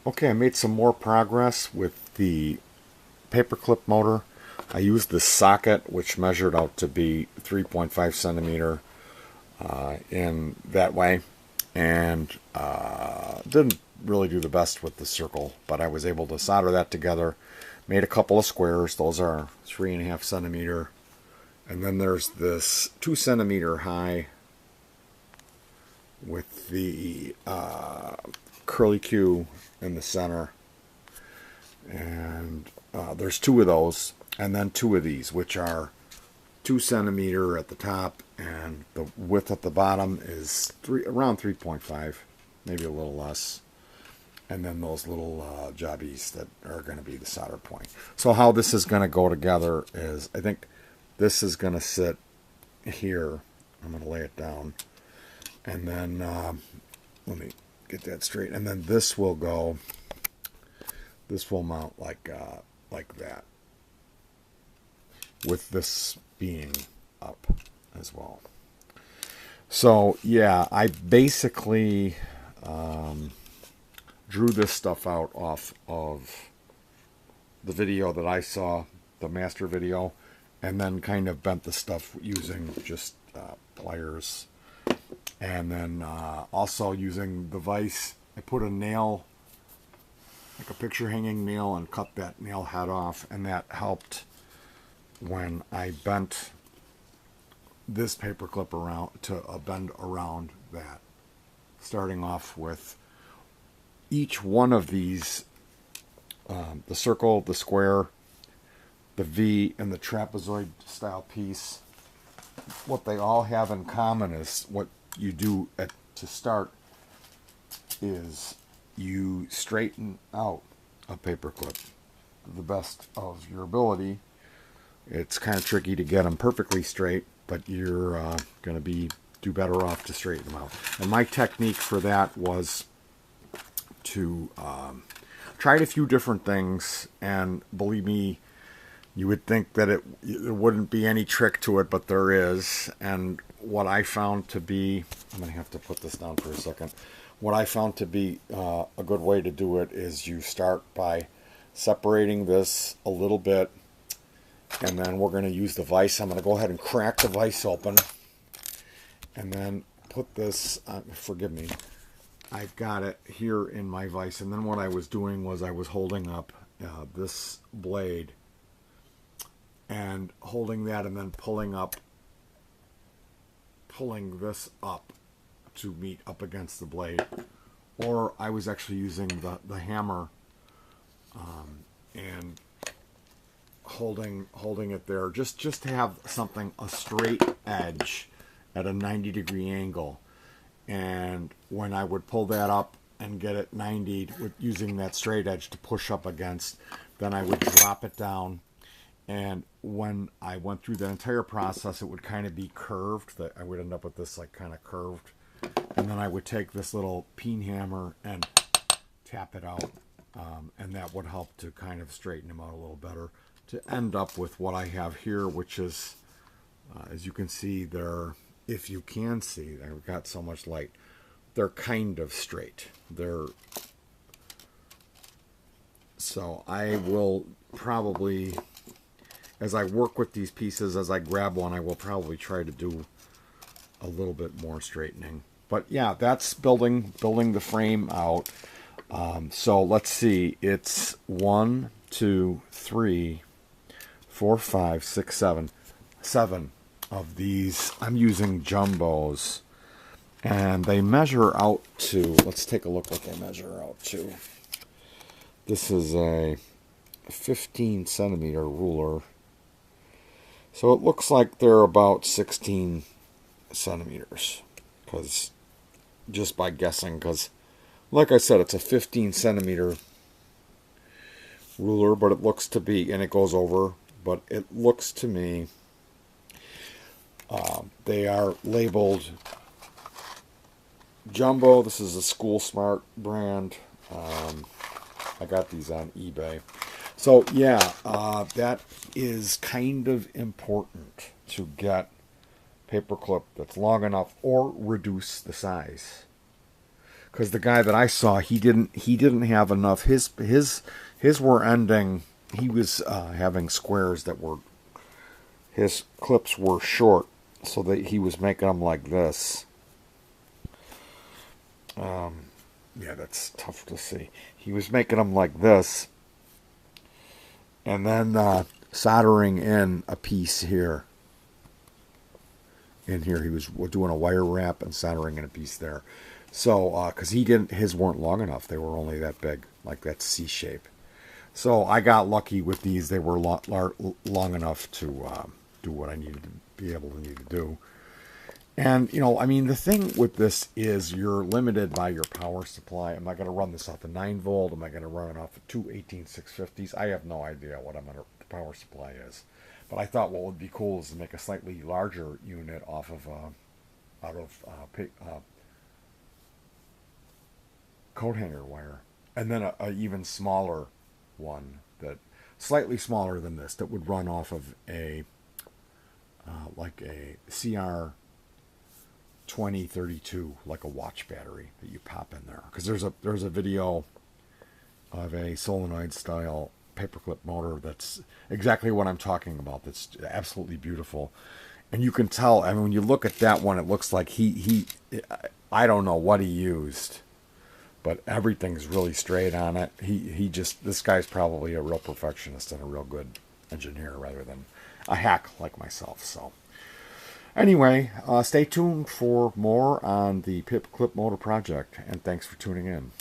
Okay, I made some more progress with the paperclip motor. I used the socket, which measured out to be 3.5 centimeter in that way, and didn't really do the best with the circle, but I was able to solder that together. Made a couple of squares. Those are 3.5 centimeter, and then there's this 2 centimeter high with the curly Q in the center, and there's two of those, and then two of these, which are 2 centimeter at the top, and the width at the bottom is around 3.5, maybe a little less. And then those little jobbies that are going to be the solder point. So how this is going to go together is, I think this is going to sit here. I'm going to lay it down, and then let me get that straight. And then this will go. This will mount like that, with this being up as well. So yeah, I basically drew this stuff out off of the video that I saw, the master video, and then kind of bent the stuff using just pliers, and then also using the vise. I put a nail, like a picture hanging nail, and cut that nail head off, and that helped when I bent this paperclip around to bend around that, starting off with each one of these, the circle, the square, the V, and the trapezoid style piece. What they all have in common is what you do to start is you straighten out a paperclip the best of your ability. It's kind of tricky to get them perfectly straight, but you're going to do better off to straighten them out. And my technique for that was to tried a few different things, and believe me, you would think that there wouldn't be any trick to it, but there is. And what I found to be, I'm going to have to put this down for a second. What I found to be a good way to do it is you start by separating this a little bit, and then we're going to use the vise. I'm going to go ahead and crack the vise open, and then put this, forgive me, I've got it here in my vise. And then what I was doing was I was holding up this blade, and holding that, and then pulling this up to meet up against the blade. Or I was actually using the hammer and holding it there, just to have something, a straight edge at a 90-degree angle. And when I would pull that up and get it 90 with using that straight edge to push up against, then I would drop it down. And when I went through the entire process, it would kind of be curved. That I would end up with this like kind of curved. And then I would take this little peen hammer and tap it out. And that would help to kind of straighten them out a little better, to end up with what I have here, which is, as you can see, if you can see, I've got so much light, they're kind of straight. So I will probably, as I work with these pieces, as I grab one, I will probably try to do a little bit more straightening. But yeah, that's building the frame out. So let's see, it's 1, 2, 3, 4, 5, 6, 7 of these. I'm using jumbos, and they measure out to, let's take a look what they measure out to. This is a 15 centimeter ruler, so it looks like they're about 16 centimeters, because just by guessing, because like I said, it's a 15 centimeter ruler, but it looks to be, and it goes over, but it looks to me, they are labeled jumbo. This is a School Smart brand. I got these on eBay. So yeah, that is kind of important, to get paperclip that's long enough, or reduce the size. because the guy that I saw, he didn't have enough. His were ending. He was having squares that were, his clips were short, so that he was making them like this. Yeah, that's tough to see. He was making them like this, and then soldering in a piece here. In here, he was doing a wire wrap and soldering in a piece there. So, because his weren't long enough. They were only that big, like that C shape. So I got lucky with these. They were long enough to do what I needed to be able to do. And, you know, I mean, the thing with this is you're limited by your power supply. Am I going to run this off a 9 volt? Am I going to run it off of two 18650s? I have no idea what the power supply is. But I thought what would be cool is to make a slightly larger unit off of coat hanger wire, and then a even smaller one, that slightly smaller than this, that would run off of a like a CR 2032, like a watch battery that you pop in there. Because there's a video of a solenoid style paperclip motor that's exactly what I'm talking about. That's absolutely beautiful, and you can tell. I mean, when you look at that one, it looks like I don't know what he used, but everything's really straight on it. This guy's probably a real perfectionist and a real good engineer rather than a hack like myself. So anyway, stay tuned for more on the Paperclip motor project, and thanks for tuning in.